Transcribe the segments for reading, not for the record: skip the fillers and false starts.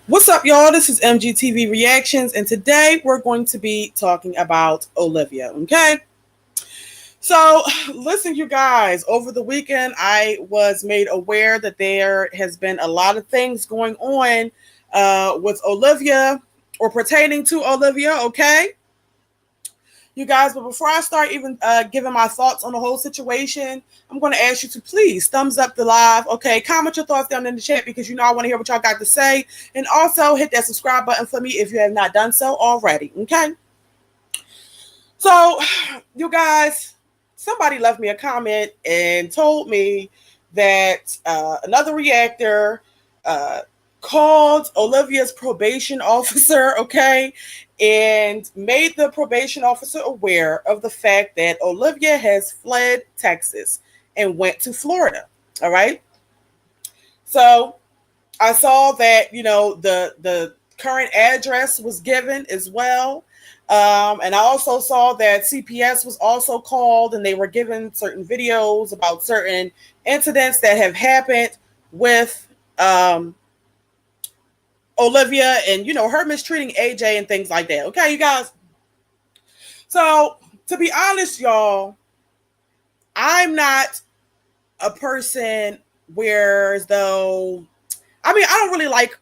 What's up, y'all? This is MGTV Reactions, and today we're going to be talking about Olivia. Okay, so listen, you guys. Over the weekend, I was made aware that there has been a lot of things going on with Olivia or pertaining to Olivia. Okay, you guys. But before I start even giving my thoughts on the whole situation, I'm going to ask you to please thumbs up the live. Okay, comment your thoughts down in the chat because you know I want to hear what y'all got to say. And also hit that subscribe button for me if you have not done so already. Okay. So, you guys, somebody left me a comment and told me that another reactor uh, called Olivia's probation officer, okay, and made the probation officer aware of the fact that Olivia has fled Texas and went to Florida. All right. So I saw that, the current address was given as well. And I also saw that CPS was also called and they were given certain videos about certain incidents that have happened with Olivia and, her mistreating AJ and things like that. Okay, you guys. So to be honest, y'all, I'm not a person where as though, I don't really like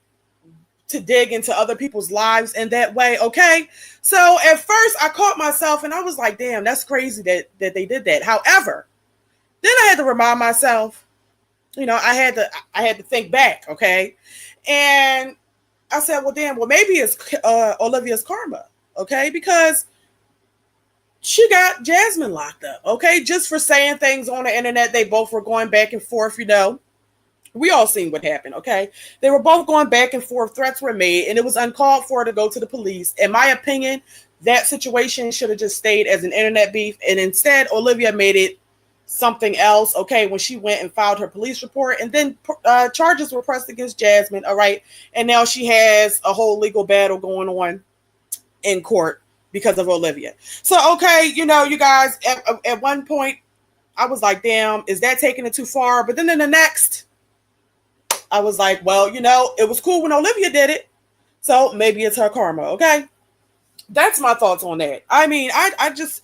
to dig into other people's lives in that way. Okay. So at first I caught myself and I was like, damn, that's crazy that they did that. However, then I had to remind myself, I had to think back. Okay. And I said, well, damn, well, maybe it's Olivia's karma. Okay. Because she got Jasmine locked up. Okay. Just for saying things on the internet. They both were going back and forth, We all seen what happened, okay? They were both going back and forth. Threats were made, and it was uncalled for to go to the police. In my opinion, that situation should have just stayed as an internet beef, and instead, Olivia made it something else, okay, when she went and filed her police report, and then charges were pressed against Jasmine, all right? And now she has a whole legal battle going on in court because of Olivia. So, okay, you guys, at one point, I was like, damn, is that taking it too far? But then in the next, I was like, well, it was cool when Olivia did it. So maybe it's her karma. Okay. That's my thoughts on that. I just,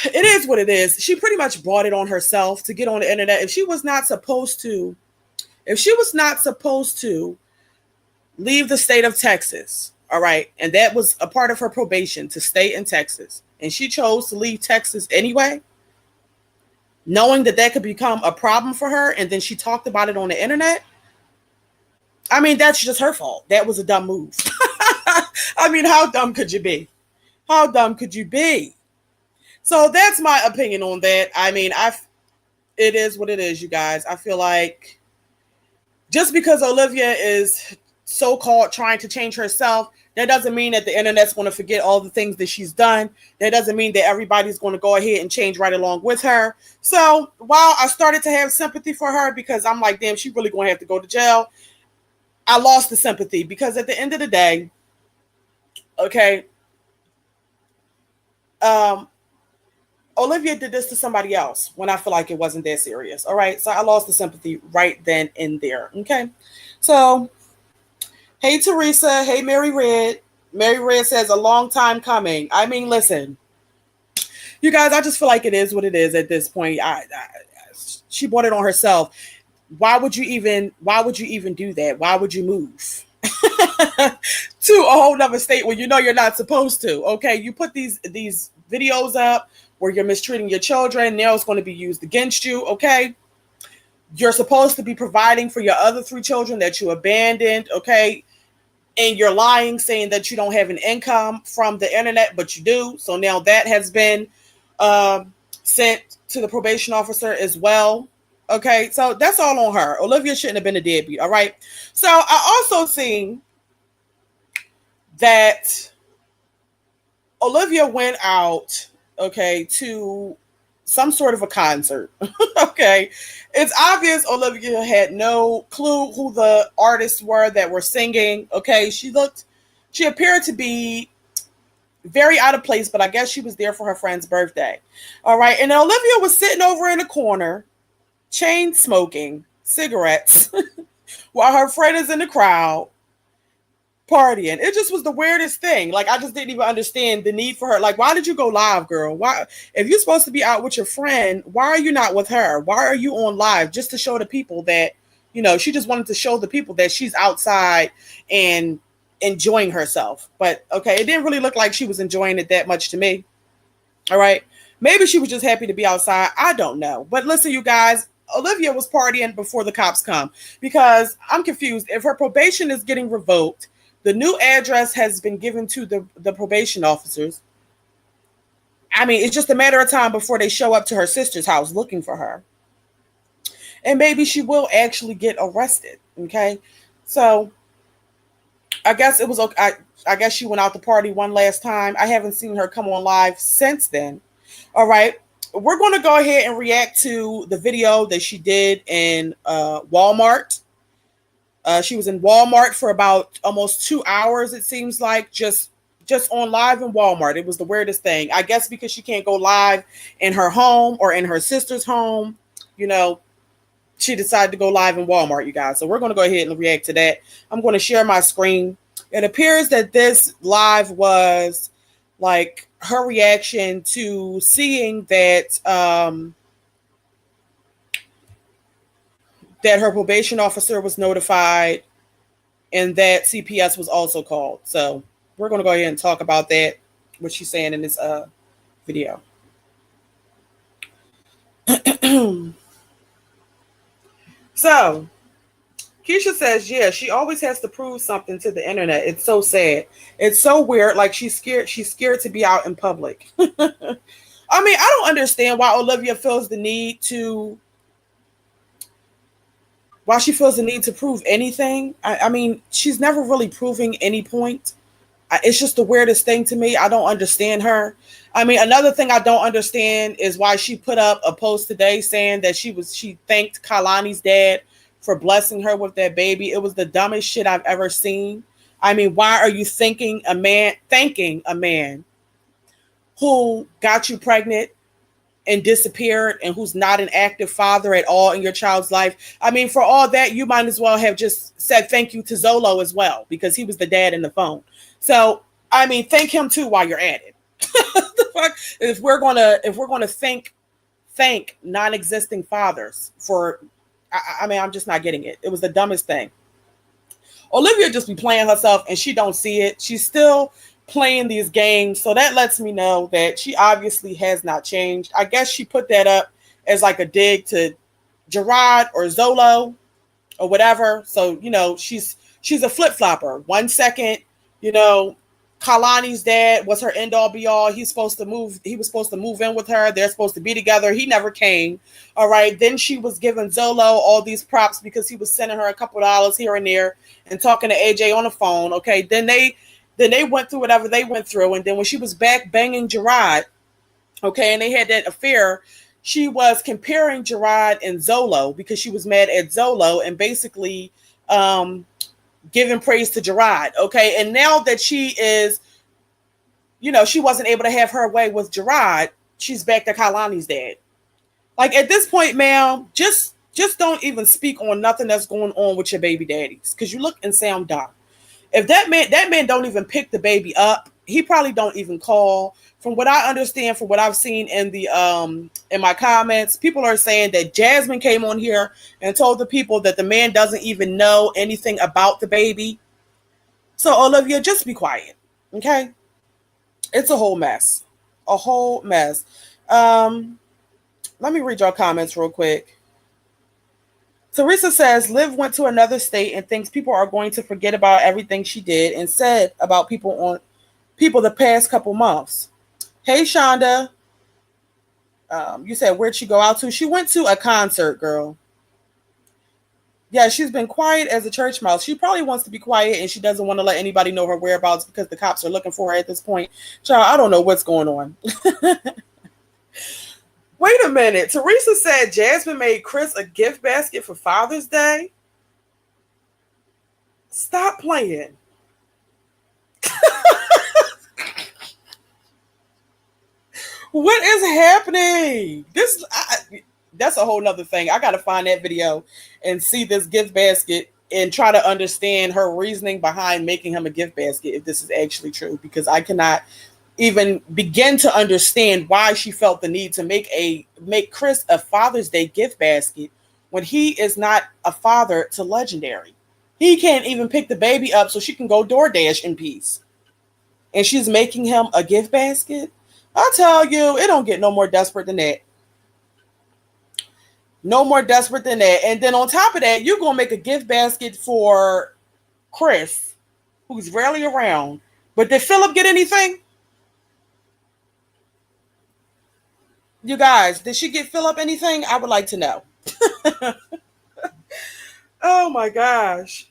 it is what it is. She pretty much brought it on herself to get on the internet. If she was not supposed to leave the state of Texas, all right, and that was a part of her probation to stay in Texas, and she chose to leave Texas anyway, knowing that could become a problem for her, and then she talked about it on the internet, that's just her fault. That was a dumb move. How dumb could you be? How dumb could you be? So that's my opinion on that. It is what it is, you guys. I feel like just because Olivia is so-called trying to change herself, that doesn't mean that the internet's going to forget all the things that she's done. That doesn't mean that everybody's going to go ahead and change right along with her. So while I started to have sympathy for her because I'm like, damn, she really going to have to go to jail, I lost the sympathy because at the end of the day, okay, Olivia did this to somebody else when I feel like it wasn't that serious. All right. So I lost the sympathy right then and there. Okay. So, hey, Teresa. Hey, Mary Red. Mary Red says a long time coming. Listen, you guys, I just feel like it is what it is at this point. She brought it on herself. Why would you even do that? Why would you move to a whole nother state where you're not supposed to? Okay, you put these videos up where you're mistreating your children. Now it's going to be used against you. Okay, you're supposed to be providing for your other 3 children that you abandoned. Okay, and you're lying, saying that you don't have an income from the internet, but you do. So now that has been sent to the probation officer as well. Okay, so that's all on her. Olivia shouldn't have been a deadbeat, all right? So I also seen that Olivia went out, okay, to some sort of a concert. Okay, it's obvious Olivia had no clue who the artists were that were singing. Okay, she appeared to be very out of place, but I guess she was there for her friend's birthday. All right, and Olivia was sitting over in a corner, chain smoking cigarettes while her friend is in the crowd partying. It just was the weirdest thing. Like, I just didn't even understand the need for her. Like, why did you go live, girl? Why, if you're supposed to be out with your friend, why are you not with her? Why are you on live? Just to show the people that, she just wanted to show the people that she's outside and enjoying herself. But okay, it didn't really look like she was enjoying it that much to me. All right. Maybe she was just happy to be outside. I don't know. But listen, you guys, Olivia was partying before the cops come, because I'm confused. If her probation is getting revoked, the new address has been given to the probation officers. I mean, it's just a matter of time before they show up to her sister's house looking for her. And maybe she will actually get arrested. Okay. So I guess it was okay. I guess she went out to party one last time. I haven't seen her come on live since then. All right. We're going to go ahead and react to the video that she did in Walmart. She was in Walmart for about almost 2 hours, it seems like, just on live in Walmart. It was the weirdest thing. I guess because she can't go live in her home or in her sister's home, she decided to go live in Walmart, you guys. So we're going to go ahead and react to that. I'm going to share my screen. It appears that this live was like her reaction to seeing that that her probation officer was notified and that CPS was also called. So we're going to go ahead and talk about that, what she's saying in this video. So Keisha says, yeah, she always has to prove something to the internet. It's so sad. It's so weird. Like, she's scared to be out in public. I mean, I don't understand why Olivia feels the need to prove anything. I mean, she's never really proving any point. It's just the weirdest thing to me. I don't understand her. I mean, another thing I don't understand is why she put up a post today saying that she thanked Kalani's dad for blessing her with that baby. It was the dumbest shit I've ever seen. I mean, why are you thanking a man who got you pregnant and disappeared and who's not an active father at all in your child's life? I mean, for all that, you might as well have just said thank you to Zolo as well, because he was the dad in the phone. So, I mean, thank him too while you're at it. The fuck? If we're gonna thank non-existing fathers for, I mean, I'm just not getting it. It was the dumbest thing. Olivia just be playing herself and she don't see it. She's still playing these games. So that lets me know that she obviously has not changed. I guess she put that up as like a dig to Gerard or Zolo or whatever. So, she's a flip-flopper. 1 second, Kalani's dad was her end all be all. He was supposed to move in with her. They're supposed to be together. He never came. All right. Then she was giving Zolo all these props because he was sending her a couple dollars here and there and talking to AJ on the phone. Okay. Then they went through whatever they went through. And then when she was back banging Gerard, okay, and they had that affair, she was comparing Gerard and Zolo because she was mad at Zolo and basically giving praise to Gerard. Okay. And now that she is, she wasn't able to have her way with Gerard, she's back to Kalani's dad. Like, at this point, ma'am, just don't even speak on nothing that's going on with your baby daddies, because you look and sound dumb. If that man don't even pick the baby up, he probably don't even call. From what I understand, from what I've seen in the in my comments, people are saying that Jasmine came on here and told the people that the man doesn't even know anything about the baby. So, Olivia, just be quiet, okay? It's a whole mess. A whole mess. Let me read your comments real quick. Teresa says, Liv went to another state and thinks people are going to forget about everything she did and said about people the past couple months. Hey, Shonda. You said, where'd she go out to? She went to a concert, girl. Yeah, she's been quiet as a church mouse. She probably wants to be quiet and she doesn't want to let anybody know her whereabouts because the cops are looking for her at this point. Child, I don't know what's going on. Wait a minute. Teresa said Jasmine made Chris a gift basket for Father's Day. Stop playing. What is happening? That's a whole nother thing. I got to find that video and see this gift basket and try to understand her reasoning behind making him a gift basket if this is actually true, because I cannot even begin to understand why she felt the need to make Chris a Father's Day gift basket when he is not a father to Legendary. He can't even pick the baby up so she can go DoorDash in peace. And she's making him a gift basket. I tell you, it don't get no more desperate than that. No more desperate than that. And then on top of that, you're going to make a gift basket for Chris, who's rarely around. But did Philip get anything? You guys, did she get Philip anything? I would like to know. Oh my gosh.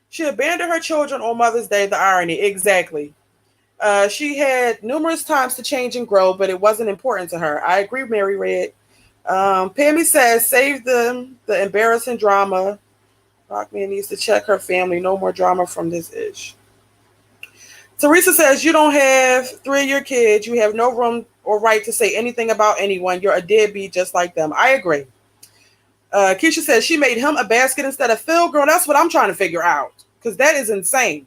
She abandoned her children on Mother's Day. The irony. Exactly. She had numerous times to change and grow, but it wasn't important to her. I agree, Mary Red. Pammy says, save the embarrassing drama. Rockman needs to check her family. No more drama from this ish. Teresa says, you don't have 3 of your kids. You have no room or right to say anything about anyone. You're a deadbeat just like them. I agree. Keisha says, she made him a basket instead of Phil. Girl, that's what I'm trying to figure out, because that is insane.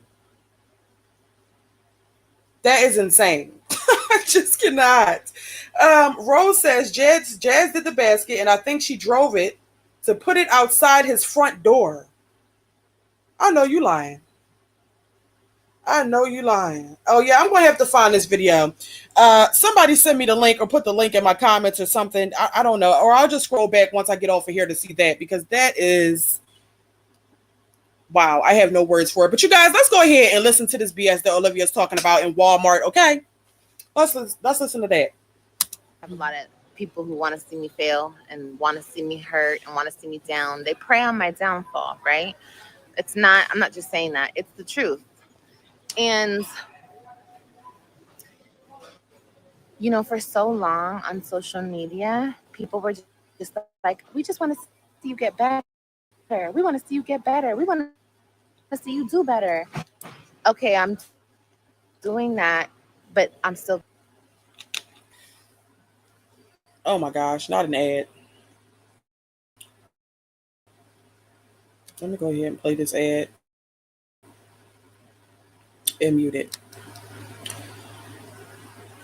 That is insane. I just cannot. Rose says, Jazz did the basket, and I think she drove it to put it outside his front door. I know you lying. I know you lying. Oh, yeah, I'm going to have to find this video. Somebody send me the link or put the link in my comments or something. I don't know. Or I'll just scroll back once I get off of here to see that, because that is... Wow, I have no words for it. But you guys, let's go ahead and listen to this BS that Olivia's talking about in Walmart, okay? Let's listen to that. I have a lot of people who want to see me fail and want to see me hurt and want to see me down. They prey on my downfall, right? I'm not just saying that. It's the truth. And, you know, for so long on social media, people were just like, we just want to see you get better. We want to see you get better. We want to see you do better. Okay, I'm doing that, but I'm still... Oh my gosh, not an ad. Let me go ahead and play this ad and mute it.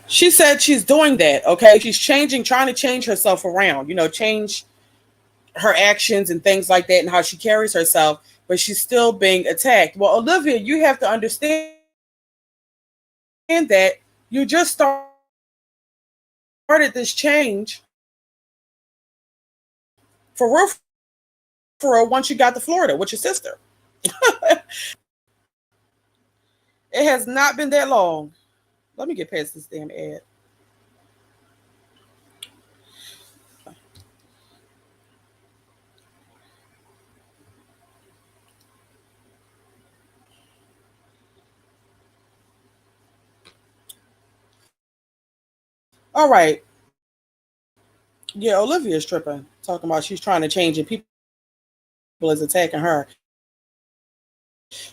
She said she's doing that, okay? She's trying to change herself around, change her actions and things like that and how she carries herself, but she's still being attacked. Well, Olivia, you have to understand that you just started this change for real once you got to Florida with your sister. It has not been that long. Let me get past this damn ad. All right. Yeah, Olivia's tripping. Talking about she's trying to change and people is attacking her.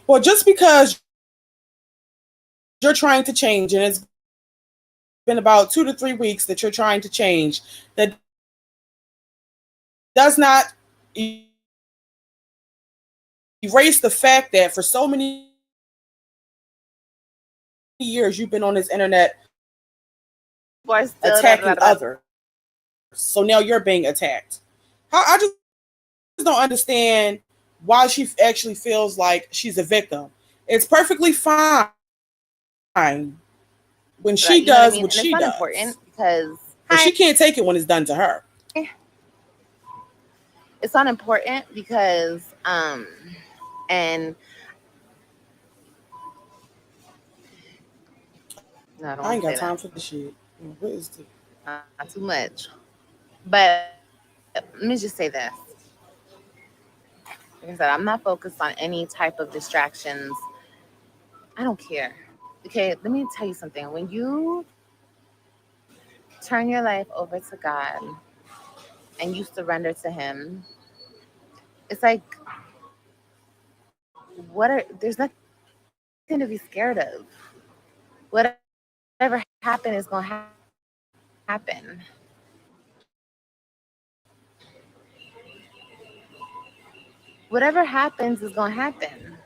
Well, just because you're trying to change and it's been about 2 to 3 weeks that you're trying to change, that does not erase the fact that for so many years you've been on this internet attacking others. So now you're being attacked. I just don't understand why she actually feels like she's a victim. It's perfectly fine when she does what she does. It's not important because she can't take it when it's done to her. It's not important because and no, I ain't got time for the shit. What is this? Not too much. But let me just say this. Like I said, I'm not focused on any type of distractions. I don't care. Okay, let me tell you something. When you turn your life over to God and you surrender to Him, it's like, there's nothing to be scared of. Whatever happened is going to happen. whatever happens is gonna happen.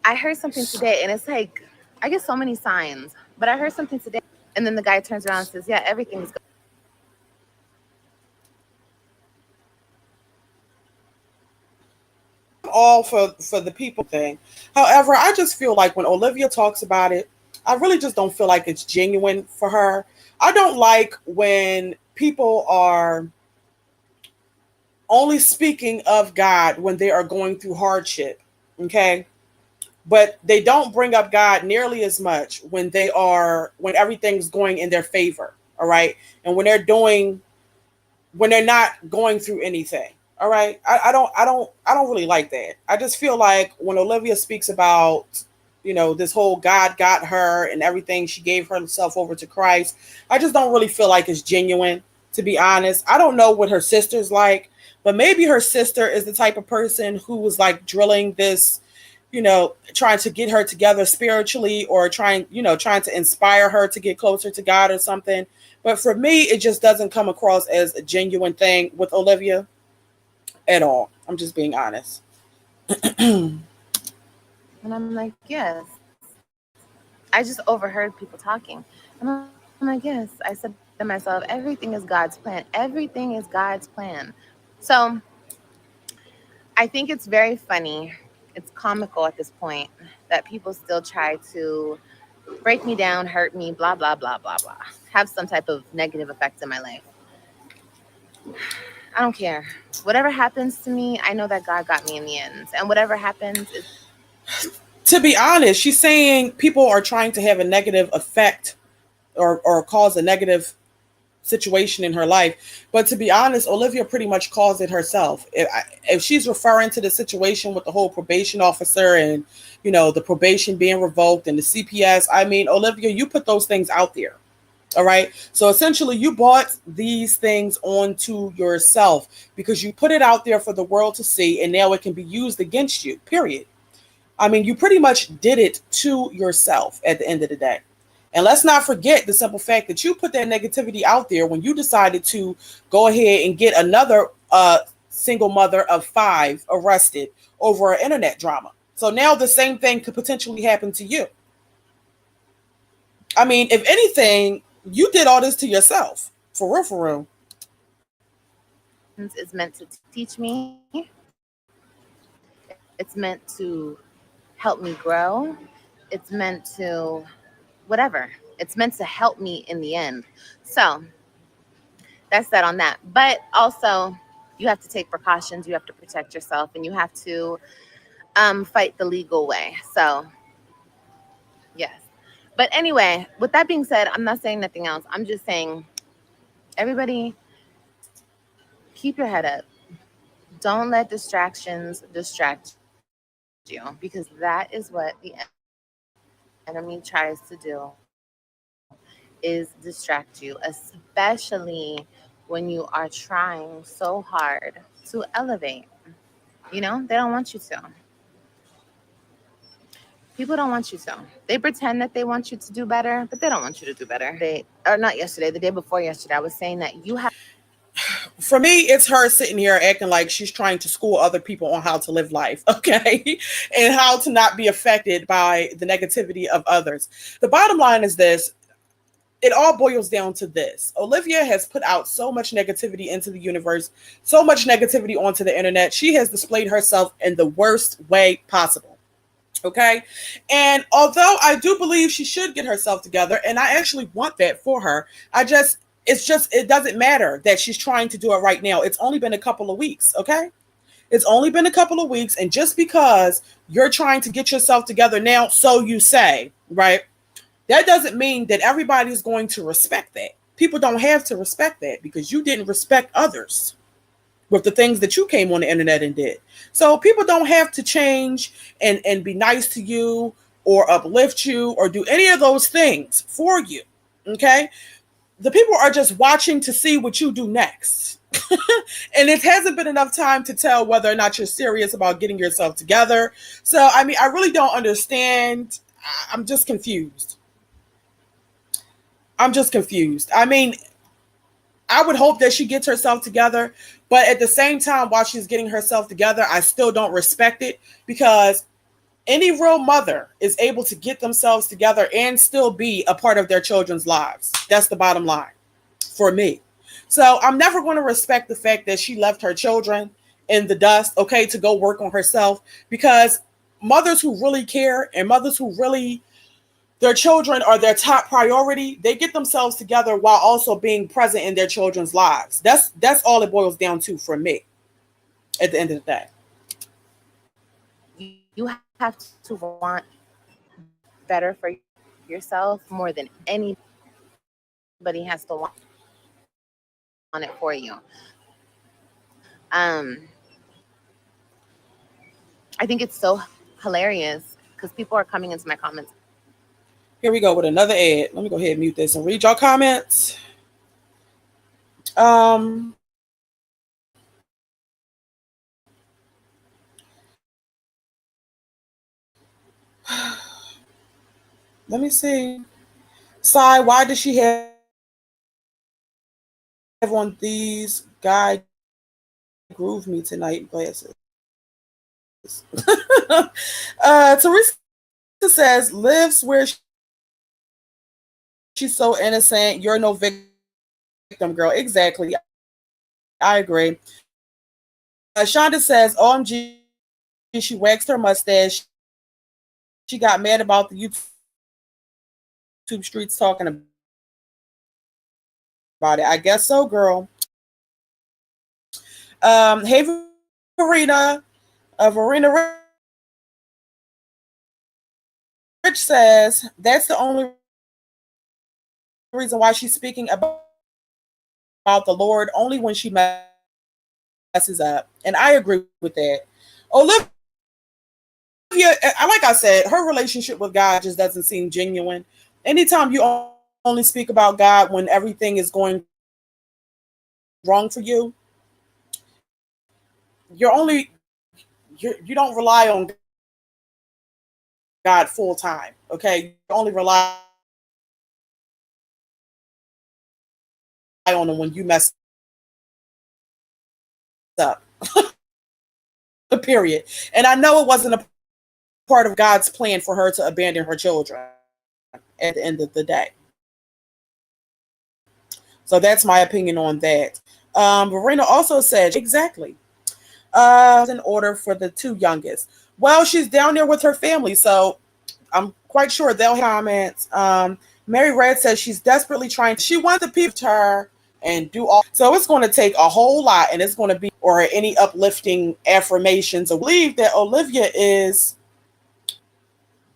I heard something today, and it's like I get so many signs, but I heard something today, and then the guy turns around and says, "Yeah, everything's All for the people thing. However, I just feel like when Olivia talks about it, I really just don't feel like it's genuine for her. I don't like when people are only speaking of God when they are going through hardship. Okay? But they don't bring up God nearly as much when everything's going in their favor. All right? And when they're not going through anything. All right. I don't really like that. I just feel like when Olivia speaks about, this whole God got her and everything, she gave herself over to Christ. I just don't really feel like it's genuine, to be honest. I don't know what her sister's like, but maybe her sister is the type of person who was like drilling this, trying to get her together spiritually, or trying to inspire her to get closer to God or something. But for me, it just doesn't come across as a genuine thing with Olivia at all. I'm just being honest. And I'm like, yes. I just overheard people talking. And I'm like, yes. I said to myself, everything is God's plan. Everything is God's plan. So I think it's very funny. It's comical at this point that people still try to break me down, hurt me, blah, blah, blah, blah, blah. Have some type of negative effect in my life. I don't care. Whatever happens to me, I know that God got me in the end. And whatever happens is To be honest, she's saying people are trying to have a negative effect, or cause a negative situation in her life. But to be honest, Olivia pretty much caused it herself. If she's referring to the situation with the whole probation officer and, the probation being revoked and the CPS, I mean, Olivia, you put those things out there. All right. So essentially, you bought these things onto yourself because you put it out there for the world to see, and now it can be used against you, period. I mean, you pretty much did it to yourself at the end of the day. And let's not forget the simple fact that you put that negativity out there when you decided to go ahead and get another single mother of 5 arrested over an internet drama. So now the same thing could potentially happen to you. I mean, if anything, you did all this to yourself. For real, for real. is meant to teach me. It's meant to help me grow. It's meant to whatever. It's meant to help me in the end. So that's that on that. But also, you have to take precautions. You have to protect yourself, and you have to fight the legal way. So yes. But anyway, with that being said, I'm not saying nothing else. I'm just saying, everybody, keep your head up. Don't let distractions distract you, because that is what the enemy tries to do, is distract you, especially when you are trying so hard to elevate. They don't want you to. People don't want you to. They pretend that they want you to do better, but they don't want you to do better. Or not yesterday, the day before yesterday, I was saying that you have For me, it's her sitting here acting like she's trying to school other people on how to live life, okay? And how to not be affected by the negativity of others. The bottom line is this: it all boils down to this. Olivia has put out so much negativity into the universe, so much negativity onto the internet. She has displayed herself in the worst way possible. Okay. And although I do believe she should get herself together, and I actually want that for her, it doesn't matter that she's trying to do it right now. It's only been a couple of weeks. Okay. It's only been a couple of weeks. And just because you're trying to get yourself together now, so you say, right? That doesn't mean that everybody's going to respect that. People don't have to respect that because you didn't respect others with the things that you came on the internet and did. So people don't have to change and be nice to you or uplift you or do any of those things for you. Okay? The people are just watching to see what you do next. And it hasn't been enough time to tell whether or not you're serious about getting yourself together. So, I mean, I really don't understand. I'm just confused. I'm just confused. I mean, I would hope that she gets herself together, But at the same time, while she's getting herself together, I still don't respect it, because any real mother is able to get themselves together and still be a part of their children's lives. That's the bottom line for me. So I'm never going to respect the fact that she left her children in the dust, okay, to go work on herself, because mothers who really care and mothers who really, their children are their top priority, they get themselves together while also being present in their children's lives. That's all it boils down to for me at the end of the day. You have to want better for yourself more than anybody has to want it for you. I think it's so hilarious because people are coming into my comments. Here we go with another ad. Let me go ahead and mute this and read y'all comments. Let me see. Sai, why does she have on these guy groove me tonight glasses? Teresa says, Liv swears she's so innocent. You're no victim, girl. Exactly. I agree. Shonda says, OMG, she waxed her mustache. She got mad about the YouTube streets talking about it. I guess so, girl. Hey, Verena. Verena Rich says, that's the only reason why she's speaking about the Lord, only when she messes up. And I agree with that. Olivia, like I said, her relationship with God just doesn't seem genuine. Anytime you only speak about God when everything is going wrong for you, you don't rely on God full time. Okay, you only rely on him when you mess up. Period. And I know it wasn't a part of God's plan for her to abandon her children at the end of the day. So that's my opinion on that. Verena also said, exactly. In order for the two youngest. Well, she's down there with her family, so I'm quite sure they'll have comments. Mary Red says she's desperately trying. She wants the people to her and do all. So it's going to take a whole lot, and it's going to be, or any uplifting affirmations. I believe that Olivia is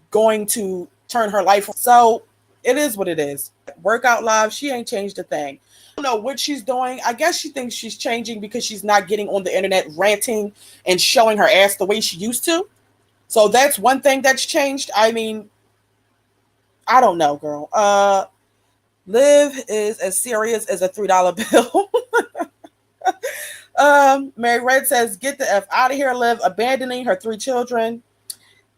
going to turn her life. So it is what it is. Workout Live, she ain't changed a thing. I don't know what she's doing. I guess she thinks she's changing because she's not getting on the internet ranting and showing her ass the way she used to. So that's one thing that's changed. I mean, I don't know, girl. Liv is as serious as a $3 bill. Mary Red says, get the F out of here, Liv, abandoning her 3 children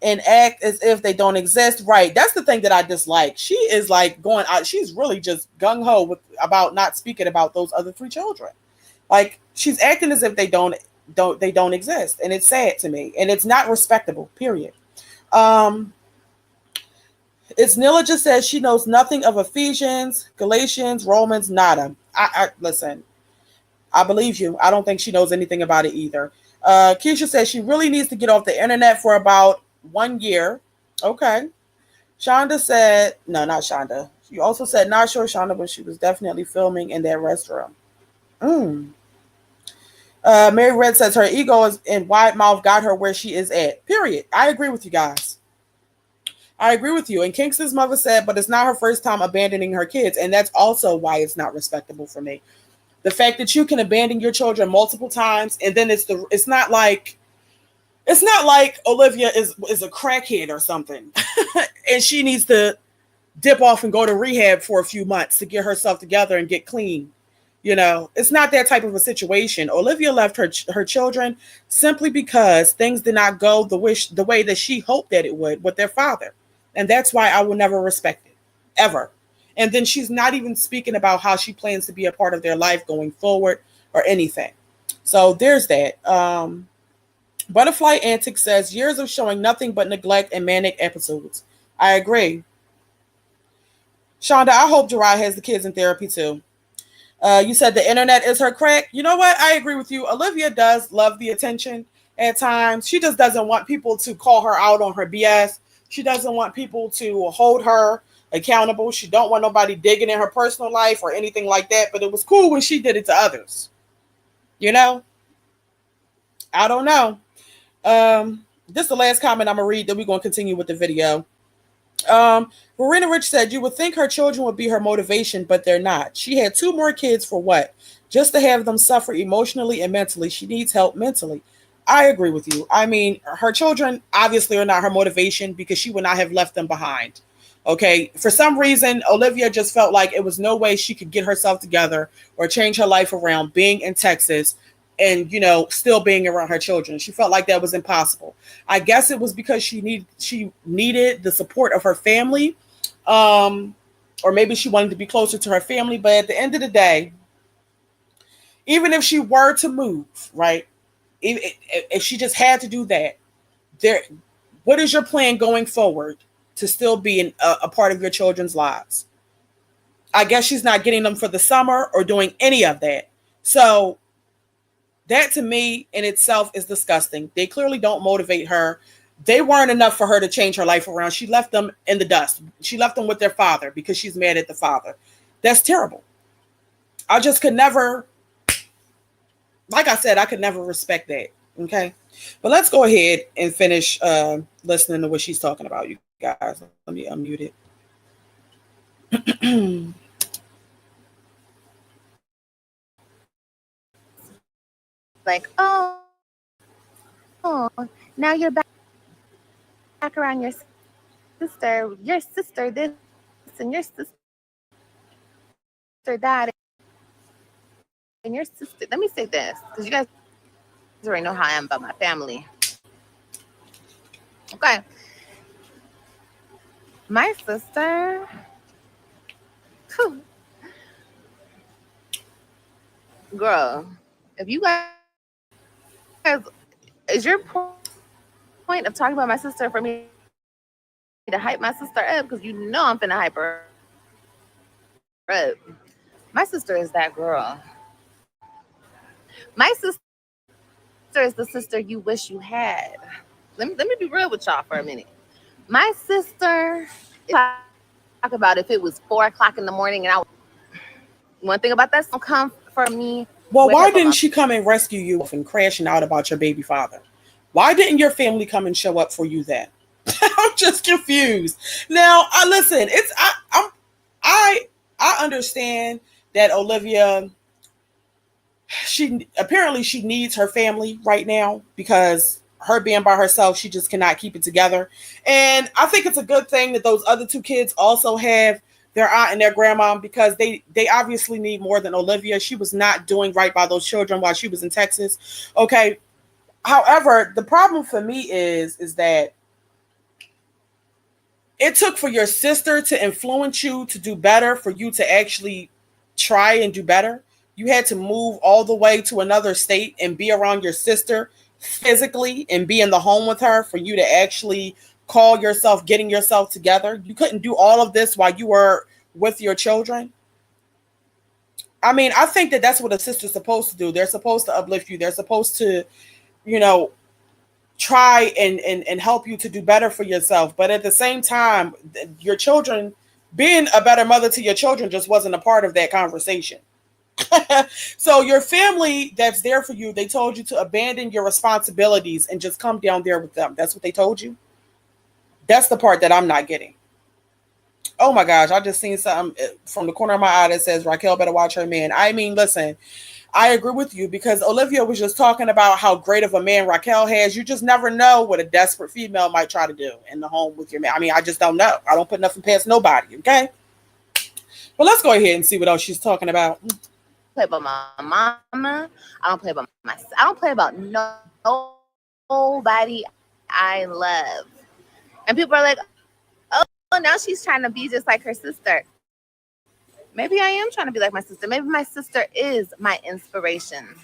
and act as if they don't exist. Right. That's the thing that I dislike. She is like going out. She's really just gung-ho about not speaking about those other 3 children. Like, she's acting as if they don't exist. And it's sad to me. And it's not respectable, period. It's Nilla just says she knows nothing of Ephesians, Galatians, Romans, nada. I listen, I believe you. I don't think she knows anything about it either. Keisha says she really needs to get off the internet for about 1 year. Okay. Shonda said, no, not Shonda. She also said, not sure, Shonda, but she was definitely filming in that restroom. Mary Red says her ego is in wide mouth got her where she is at. Period. I agree with you guys. I agree with you. And Kingston's mother said, but it's not her first time abandoning her kids. And that's also why it's not respectable for me. The fact that you can abandon your children multiple times, and then it's not like Olivia is a crackhead or something. And she needs to dip off and go to rehab for a few months to get herself together and get clean. You know, it's not that type of a situation. Olivia left her children simply because things did not go the way that she hoped that it would with their father. And that's why I will never respect it, ever. And then she's not even speaking about how she plans to be a part of their life going forward or anything. So there's that. Butterfly Antics says years of showing nothing but neglect and manic episodes. I agree. Shonda, I hope Gerard has the kids in therapy too. You said the internet is her crack. You know what? I agree with you. Olivia does love the attention at times. She just doesn't want people to call her out on her BS. She doesn't want people to hold her accountable. She don't want nobody digging in her personal life or anything like that. But it was cool when she did it to others. You know? I don't know. This is the last comment I'm gonna read. Then we're gonna continue with the video. Verena Rich said, you would think her children would be her motivation, but they're not. She had two more kids for what? Just to have them suffer emotionally and mentally. She needs help mentally. I agree with you. I mean, her children obviously are not her motivation because she would not have left them behind. Okay. For some reason, Olivia just felt like it was no way she could get herself together or change her life around being in Texas and, you know, still being around her children. She felt like that was impossible. I guess it was because she needed the support of her family, or maybe she wanted to be closer to her family. But at the end of the day, even if she were to move, right, if she just had to do that, there, what is your plan going forward to still be a part of your children's lives? I guess she's not getting them for the summer or doing any of that. So that to me in itself is disgusting. They clearly don't motivate her. They weren't enough for her to change her life around. She left them in the dust. She left them with their father because she's mad at the father. That's terrible. I just could never, like I said, I could never respect that. Okay. But let's go ahead and finish listening to what she's talking about, you guys. Let me unmute it. Like, oh, now you're back around your sister this, and your sister that, and your sister. Let me say this, because you guys already know how I am about my family. Okay. My sister, whew, girl, if you guys, is your point of talking about my sister for me to hype my sister up? Because you know I'm finna hype her up. My sister is that girl. My sister is the sister you wish you had. Let me be real with y'all for a minute. My sister, talk about if it was 4:00 in the morning and one thing about that song come for me. Well, why didn't she come and rescue you and crashing out about your baby father? Why didn't your family come and show up for you then? I'm just confused. Now, listen. I understand that Olivia, she needs her family right now because her being by herself, she just cannot keep it together. And I think it's a good thing that those other two kids also have their aunt and their grandma because they obviously need more than Olivia. She was not doing right by those children while she was in Texas. Okay. However, the problem for me is that it took for your sister to influence you to do better, for you to actually try and do better. You had to move all the way to another state and be around your sister physically and be in the home with her for you to actually call yourself getting yourself together. You couldn't do all of this while you were with your children. I mean, I think that that's what a sister's supposed to do. They're supposed to uplift you. They're supposed to, you know, try and help you to do better for yourself. But at the same time, your children, being a better mother to your children just wasn't a part of that conversation. So your family that's there for you, they told you to abandon your responsibilities and just come down there with them. That's what they told you. That's the part that I'm not getting. Oh my gosh, I just seen something from the corner of my eye that says Raquel better watch her man. I mean, listen, I agree with you because Olivia was just talking about how great of a man Raquel has. You just never know what a desperate female might try to do in the home with your man. I mean, I just don't know. I don't put nothing past nobody, okay? But let's go ahead and see what else she's talking about. Play about my mama. I don't play about myself. I don't play about nobody I love. And people are like, oh, now she's trying to be just like her sister. Maybe I am trying to be like my sister. Maybe my sister is my inspiration.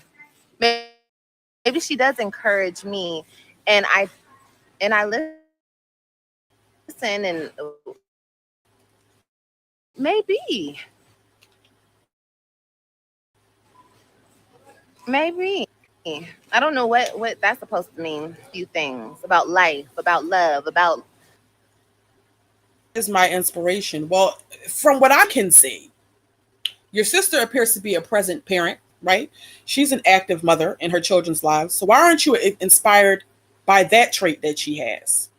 maybe she does encourage me, and I listen, and maybe I don't know what that's supposed to mean. A few things about life, about love, about Is my inspiration. Well, from what I can see, your sister appears to be a present parent, right? She's an active mother in her children's lives. So why aren't you inspired by that trait that she has?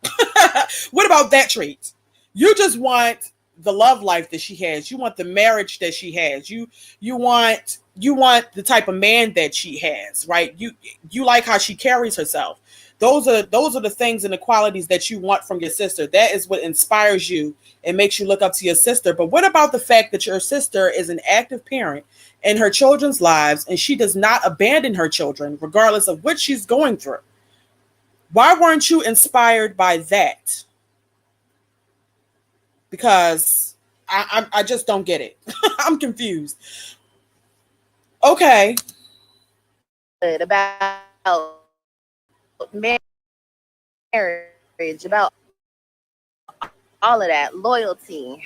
What about that trait? You just want the love life that she has. You want the marriage that she has. You want the type of man that she has, right? You like how she carries herself. Those are the things and the qualities that you want from your sister. That is what inspires you and makes you look up to your sister. But what about the fact that your sister is an active parent in her children's lives and she does not abandon her children regardless of what she's going through? Why weren't you inspired by that? Because I just don't get it. I'm confused. Okay. about marriage, about all of that, loyalty,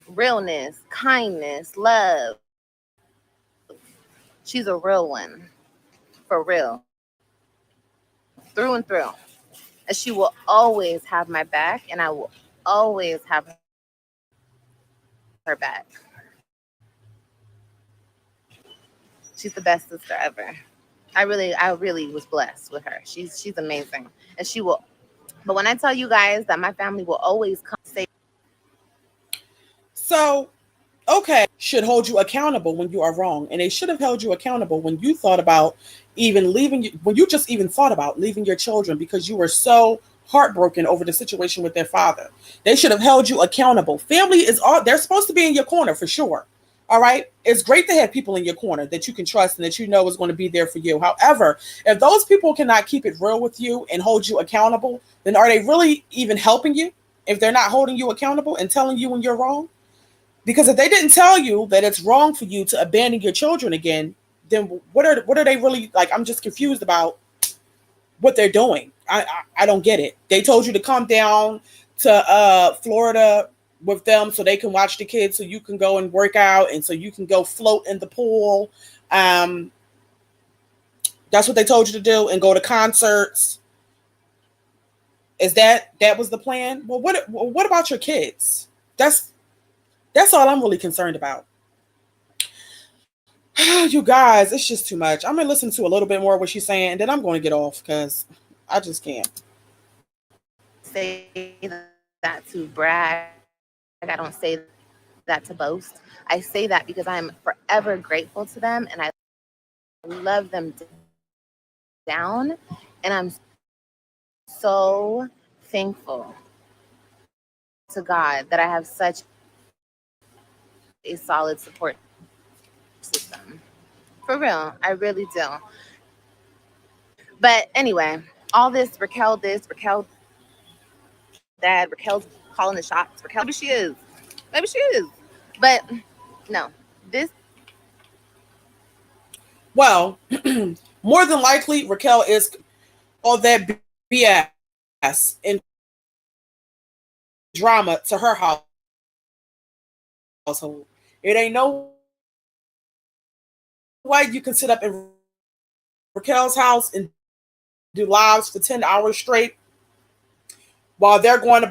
realness, kindness, love. She's a real one, for real, through and through. And she will always have my back, and I will always have her back. She's the best sister ever. I really was blessed with her. She's amazing, and she will. But when I tell you guys that my family will always come say, So, okay, should hold you accountable when you are wrong. And they should have held you accountable when you thought about even leaving, when you just even thought about leaving your children because you were so heartbroken over the situation with their father. They should have held you accountable. Family is all, they're supposed to be in your corner for sure. All right. It's great to have people in your corner that you can trust and that you know is going to be there for you. However, if those people cannot keep it real with you and hold you accountable, then are they really even helping you if they're not holding you accountable and telling you when you're wrong? Because if they didn't tell you that it's wrong for you to abandon your children again, then what are they really like? I'm just confused about what they're doing. I don't get it. They told you to come down to Florida with them so they can watch the kids, so you can go and work out, and so you can go float in the pool. That's what they told you to do, and go to concerts. Is that was the plan? Well, what about your kids? That's all I'm really concerned about. You guys, it's just too much. I'm gonna listen to a little bit more of what she's saying, and then I'm going to get off because I just can't. say that to brag. I don't say that to boast. I say that because I'm forever grateful to them, and I love them down, and I'm so thankful to God that I have such a solid support system. For real, I really do. But anyway, all this, Raquel dad, Raquel's calling the shots. Raquel, maybe she is. Maybe she is. But no, this. Well, more than likely, Raquel is all that BS and drama to her household. It ain't no way you can sit up in Raquel's house and do lives for 10 hours straight while they're going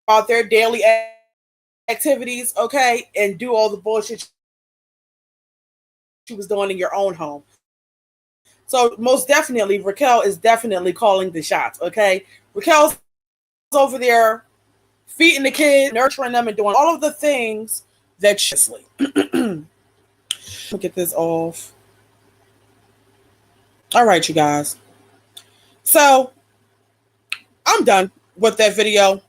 about their daily activities, okay, and do all the bullshit she was doing in your own home. So most definitely, Raquel is definitely calling the shots, okay? Raquel's over there feeding the kids, nurturing them, and doing all of the things that she's get this off. All right, you guys. So I'm done with that video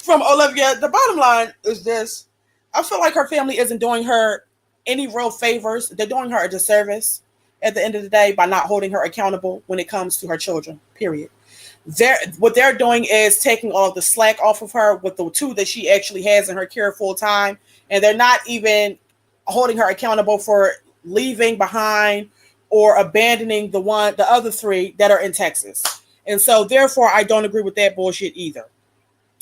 from Olivia. The bottom line is this. I feel like her family isn't doing her any real favors. They're doing her a disservice at the end of the day by not holding her accountable when it comes to her children, period. What they're doing is taking all of the slack off of her with the two that she actually has in her care full time. And they're not even holding her accountable for leaving behind or abandoning the other three that are in Texas. And so therefore I don't agree with that bullshit either.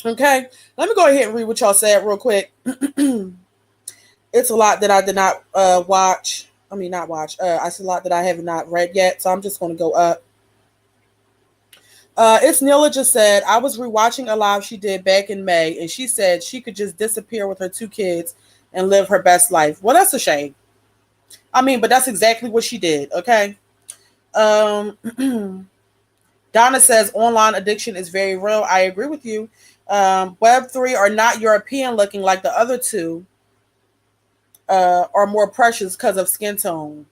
Okay, let me go ahead and read what y'all said real quick. It's a lot that I did not watch. I mean, not watch. It's a lot that I have not read yet, so I'm just going to go up. It's Nila just said, I was rewatching a live she did back in May, and she said she could just disappear with her 2 kids and live her best life. Well, that's a shame. I mean, but that's exactly what she did, okay? Um, Donna says online addiction is very real. I agree with you. Web3 are not European looking like the other two, are more precious because of skin tone.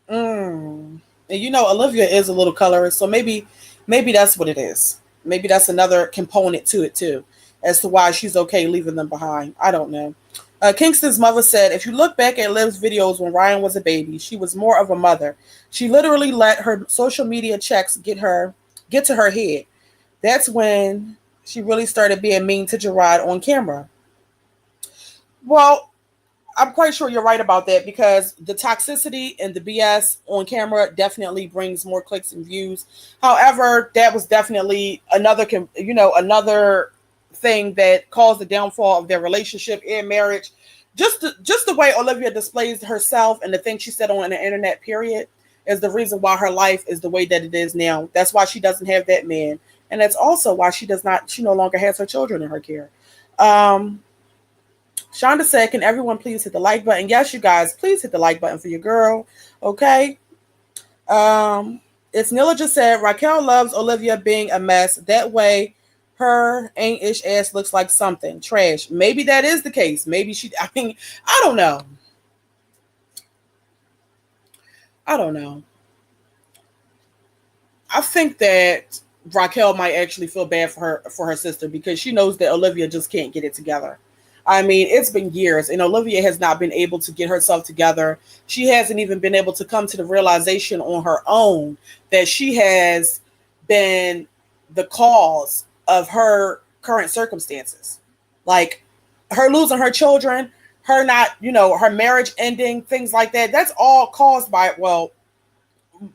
And Olivia is a little colorist, so maybe that's what it is. Maybe that's another component to it too, as to why she's okay leaving them behind. I don't know. Kingston's mother said, if you look back at Liv's videos when Ryan was a baby, she was more of a mother. She literally let her social media checks get to her head. That's when she really started being mean to Gerard on camera. Well, I'm quite sure you're right about that, because the toxicity and the BS on camera definitely brings more clicks and views. However, that was definitely another thing that caused the downfall of their relationship and marriage. Just the way Olivia displays herself and the things she said on the internet, period, is the reason why her life is the way that it is now. That's why she doesn't have that man. And that's also why she no longer has her children in her care. Shonda said, can everyone please hit the like button? Yes, you guys, please hit the like button for your girl. Okay. It's Nila just said, Raquel loves Olivia being a mess. That way her ain't-ish ass looks like something. Trash. Maybe that is the case. Maybe I don't know. I think that Raquel might actually feel bad for her sister, because she knows that Olivia just can't get it together. I mean, it's been years, and Olivia has not been able to get herself together. She hasn't even been able to come to the realization on her own that she has been the cause of her current circumstances. Like her losing her children, her not, her marriage ending, things like that. That's all caused by, well,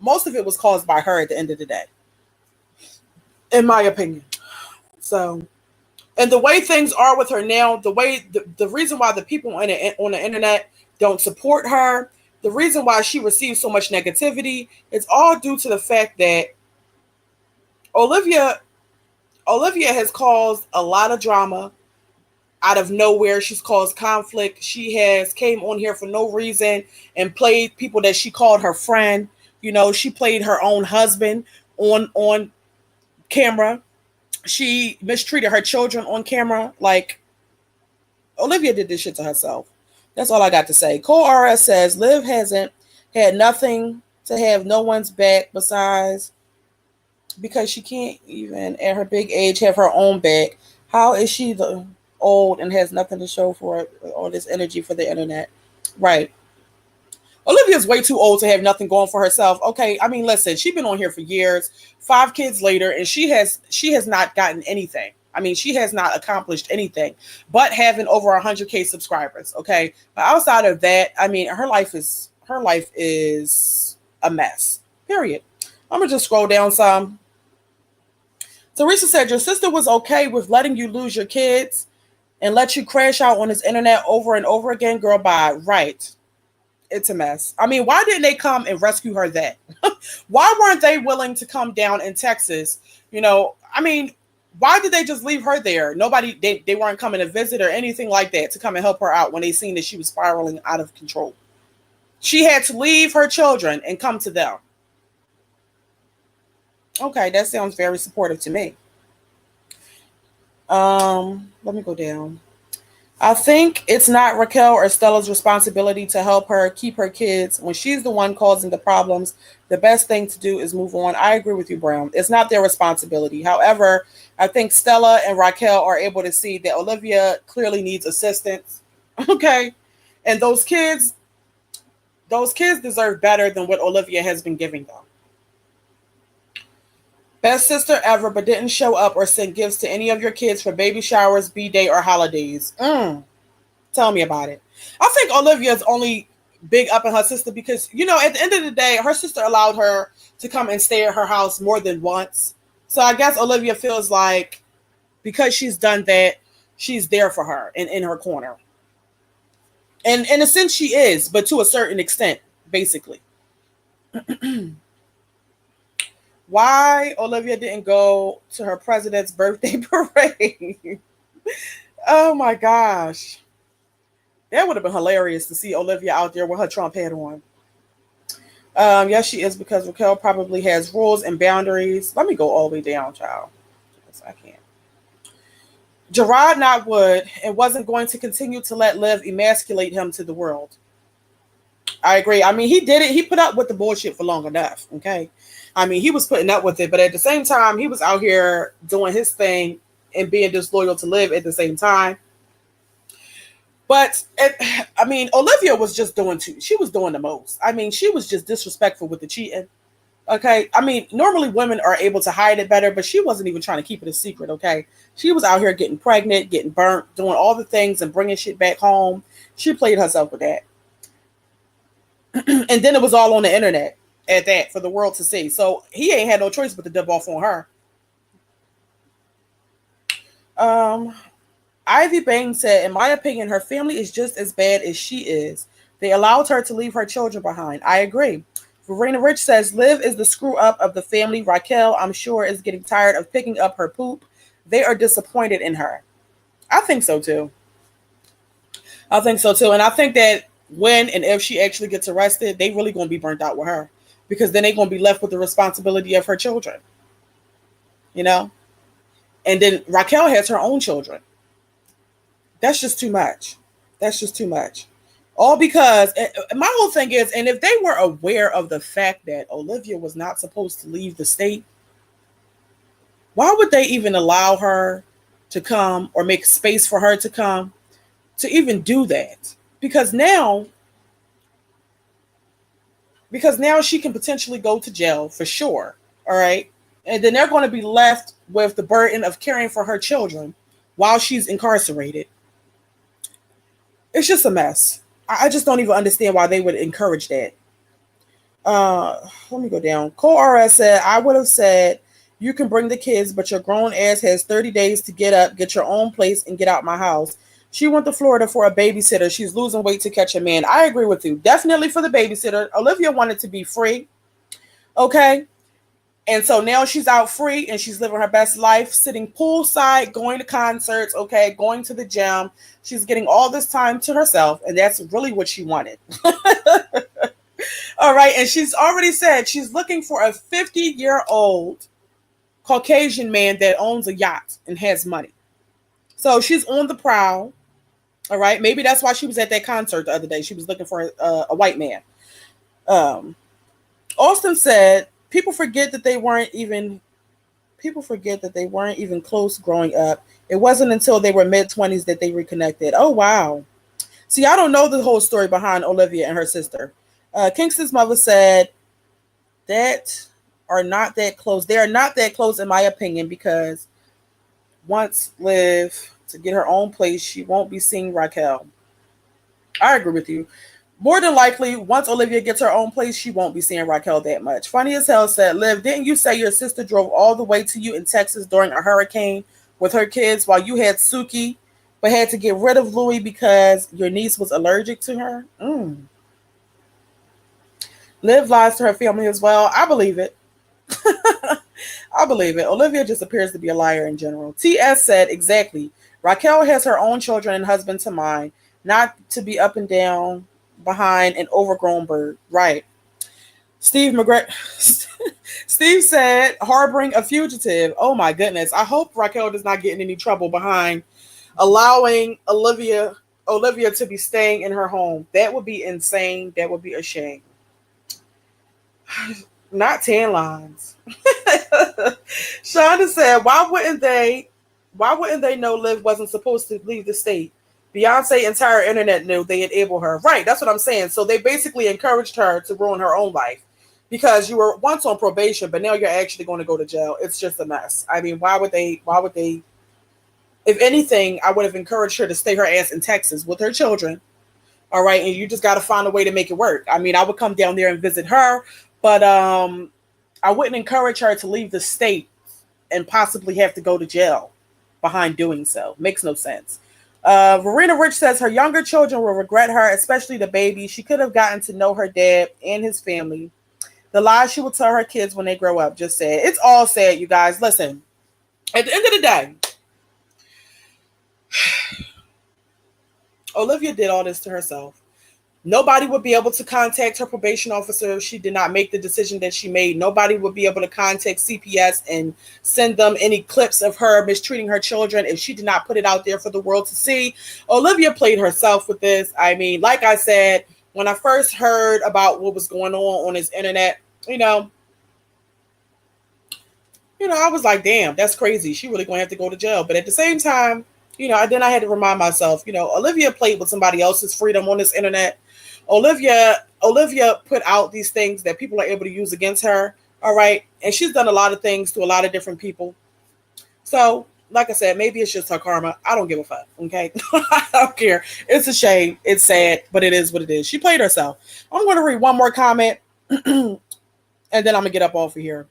most of it was caused by her at the end of the day, in my opinion. So, and the way things are with her now, the reason why the people on the internet don't support her, the reason why she receives so much negativity, it's all due to the fact that Olivia has caused a lot of drama out of nowhere. She's caused conflict. She has came on here for no reason and played people that she called her friend. She played her own husband on camera. She mistreated her children on camera. Like, Olivia did this shit to herself. That's all I got to say. Cole RS says, Liv hasn't had nothing to have no one's back besides because she can't even at her big age have her own back. How is she the old and has nothing to show for it, all this energy for the internet? Right. Olivia's way too old to have nothing going for herself. Okay, I mean, listen, she's been on here for years, 5 kids later, and she has not gotten anything. I mean, she has not accomplished anything but having over 100K subscribers. Okay, but outside of that, I mean, her life is a mess. Period. I'm gonna just scroll down some. Teresa said, your sister was okay with letting you lose your kids and let you crash out on this internet over and over again. Girl, bye. Right. It's a mess. I mean, why didn't they come and rescue her then? Why weren't they willing to come down in Texas? I mean, why did they just leave her there? They weren't coming to visit or anything like that to come and help her out when they seen that she was spiraling out of control. She had to leave her children and come to them. Okay, that sounds very supportive to me. Let me go down. I think it's not Raquel or Stella's responsibility to help her keep her kids when she's the one causing the problems. The best thing to do is move on. I agree with you, Brown. It's not their responsibility. However, I think Stella and Raquel are able to see that Olivia clearly needs assistance. Okay. And those kids deserve better than what Olivia has been giving them. Best sister ever, but didn't show up or send gifts to any of your kids for baby showers, B-day, or holidays. Tell me about it. I think Olivia is only big up in her sister because, at the end of the day, her sister allowed her to come and stay at her house more than once. So I guess Olivia feels like because she's done that, she's there for her and in her corner. And in a sense, she is, but to a certain extent, basically. Why Olivia didn't go to her president's birthday parade? Oh my gosh. That would have been hilarious to see Olivia out there with her Trump hat on. Yes, she is because Raquel probably has rules and boundaries. Let me go all the way down, child. Yes, I can't. Gerard not would and wasn't going to continue to let Liv emasculate him to the world. I agree. I mean, he did it. He put up with the bullshit for long enough. Okay. I mean, he was putting up with it, but at the same time, he was out here doing his thing and being disloyal to Liv at the same time. But I mean, Olivia was just doing she was doing the most. I mean, she was just disrespectful with the cheating. Okay. I mean, normally women are able to hide it better, but she wasn't even trying to keep it a secret. Okay. She was out here getting pregnant, getting burnt, doing all the things and bringing shit back home. She played herself with that. And then it was all on the internet at that for the world to see. So he ain't had no choice but to dub off on her. Ivy Bain said, in my opinion, her family is just as bad as she is. They allowed her to leave her children behind. I agree. Verena Rich says, Liv is the screw up of the family. Raquel, I'm sure, is getting tired of picking up her poop. They are disappointed in her. I think so too. I think so too. And I think that when and if she actually gets arrested, they really going to be burnt out with her because then they're going to be left with the responsibility of her children. And then Raquel has her own children. That's just too much. That's just too much. All because my whole thing is, and if they were aware of the fact that Olivia was not supposed to leave the state, why would they even allow her to come or make space for her to come to even do that? Because now she can potentially go to jail for sure. All right. And then they're going to be left with the burden of caring for her children while she's incarcerated. It's just a mess. I just don't even understand why they would encourage that. Let me go down. Cole RS said, I would have said, you can bring the kids, but your grown ass has 30 days to get up, get your own place, and get out my house. She went to Florida for a babysitter. She's losing weight to catch a man. I agree with you. Definitely for the babysitter. Olivia wanted to be free. Okay. And so now she's out free and she's living her best life, sitting poolside, going to concerts, okay, going to the gym. She's getting all this time to herself, and that's really what she wanted. All right. And she's already said she's looking for a 50-year-old Caucasian man that owns a yacht and has money. So she's on the prowl. All right. Maybe that's why she was at that concert the other day. She was looking for a white man. Austin said, people forget that they weren't even close growing up. It wasn't until they were mid-20s that they reconnected. Oh, wow. See, I don't know the whole story behind Olivia and her sister. Kingston's mother said that are not that close. They are not that close, in my opinion, because once Liv to get her own place, she won't be seeing Raquel. I agree with you. More than likely, once Olivia gets her own place, she won't be seeing Raquel that much. Funny as hell said, Liv, didn't you say your sister drove all the way to you in Texas during a hurricane with her kids while you had Suki, but had to get rid of Louie because your niece was allergic to her? Liv lies to her family as well. I believe it. I believe it. Olivia just appears to be a liar in general. TS said, exactly. Raquel has her own children and husband to mind, not to be up and down behind an overgrown bird. Right. Steve said, harboring a fugitive. Oh my goodness. I hope Raquel does not get in any trouble behind allowing Olivia to be staying in her home. That would be insane. That would be a shame. Not tan lines. Shonda said, why wouldn't they know Liv wasn't supposed to leave the state? Beyonce's entire internet knew they enabled her. Right, that's what I'm saying. So they basically encouraged her to ruin her own life because you were once on probation, but now you're actually going to go to jail. It's just a mess. I mean, why would they If anything, I would have encouraged her to stay her ass in Texas with her children. All right. And you just got to find a way to make it work. I mean, I would come down there and visit her, but I wouldn't encourage her to leave the state and possibly have to go to jail behind doing so. Makes no sense. Verena Rich says her younger children will regret her, especially the baby. She could have gotten to know her dad and his family. The lies she will tell her kids when they grow up. Just sad. It's all sad, you guys. Listen, at the end of the day, Olivia did all this to herself. Nobody would be able to contact her probation officer if she did not make the decision that she made. Nobody would be able to contact CPS and send them any clips of her mistreating her children if she did not put it out there for the world to see. Olivia played herself with this. I mean, like I said, when I first heard about what was going on this internet, I was like, damn, that's crazy. She really going to have to go to jail. But at the same time, then I had to remind myself, Olivia played with somebody else's freedom on this internet. Olivia put out these things that people are able to use against her. All right. And she's done a lot of things to a lot of different people. So, like I said, maybe it's just her karma. I don't give a fuck. Okay. I don't care. It's a shame. It's sad, but it is what it is. She played herself. I'm going to read one more comment and then I'm going to get up off of here.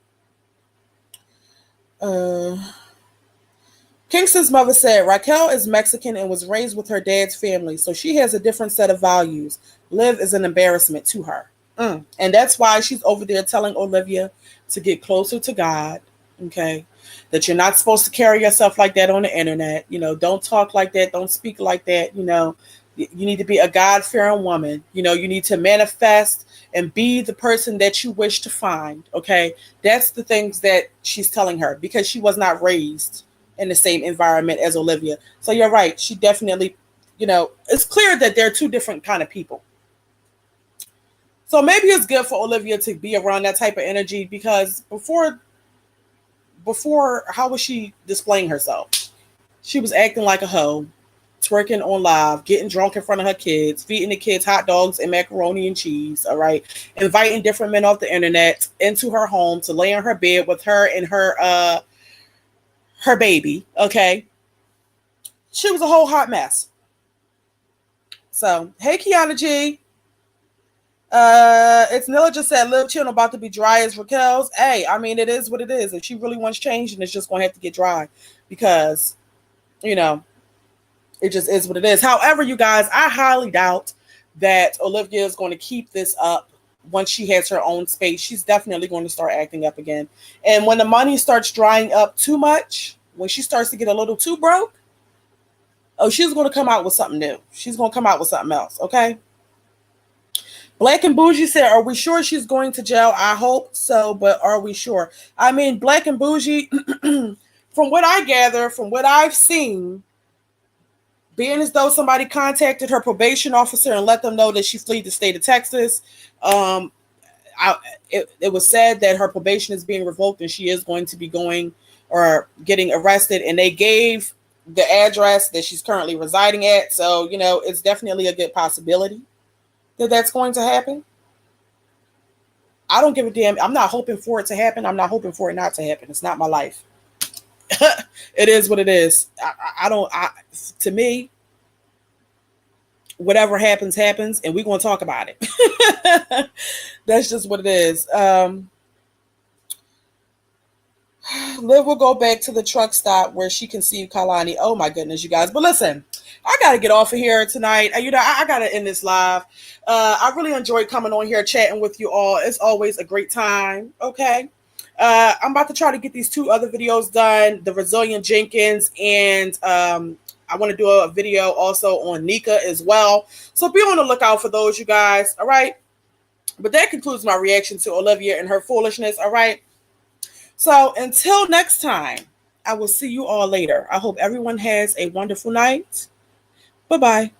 Kingston's mother said, Raquel is Mexican and was raised with her dad's family, so she has a different set of values. Liv is an embarrassment to her. And that's why she's over there telling Olivia to get closer to God, okay? That you're not supposed to carry yourself like that on the internet. Don't talk like that. Don't speak like that. You need to be a God-fearing woman. You need to manifest and be the person that you wish to find, okay? That's the things that she's telling her because she was not raised in the same environment as Olivia. So you're right. She definitely, it's clear that they're two different kind of people. So maybe it's good for Olivia to be around that type of energy because before, how was she displaying herself? She was acting like a hoe, twerking on live, getting drunk in front of her kids, feeding the kids hot dogs and macaroni and cheese, all right? Inviting different men off the internet into her home to lay on her bed with her and her baby, okay? She was a whole hot mess. So, hey, Kiana G. It's Nilla just said, Liv Chin about to be dry as Raquel's. Hey, I mean, it is what it is. If she really wants change, then it's just going to have to get dry because, it just is what it is. However, you guys, I highly doubt that Olivia is going to keep this up once she has her own space. She's definitely going to start acting up again. And when the money starts drying up too much, when she starts to get a little too broke, she's going to come out with something new. She's going to come out with something else, okay? Black and Bougie said, are we sure she's going to jail? I hope so, but are we sure? I mean, Black and Bougie, from what I gather, from what I've seen, being as though somebody contacted her probation officer and let them know that she fled the state of Texas, it was said that her probation is being revoked and she is going to be going or getting arrested. And they gave the address that she's currently residing at. So, it's definitely a good possibility that that's going to happen. I don't give a damn. I'm not hoping for it to happen. I'm not hoping for it not to happen. It's not my life. It is what it is. To me, whatever happens, and we're going to talk about it. That's just what it is. Liv will go back to the truck stop where she conceived Kalani. Oh my goodness, you guys. But listen, I got to get off of here tonight. I got to end this live. I really enjoyed coming on here, chatting with you all. It's always a great time. Okay. I'm about to try to get these 2 other videos done, the Resilient Jenkins, and I want to do a video also on Nika as well. So be on the lookout for those, you guys. All right. But that concludes my reaction to Olivia and her foolishness. All right. So until next time, I will see you all later. I hope everyone has a wonderful night. Bye-bye.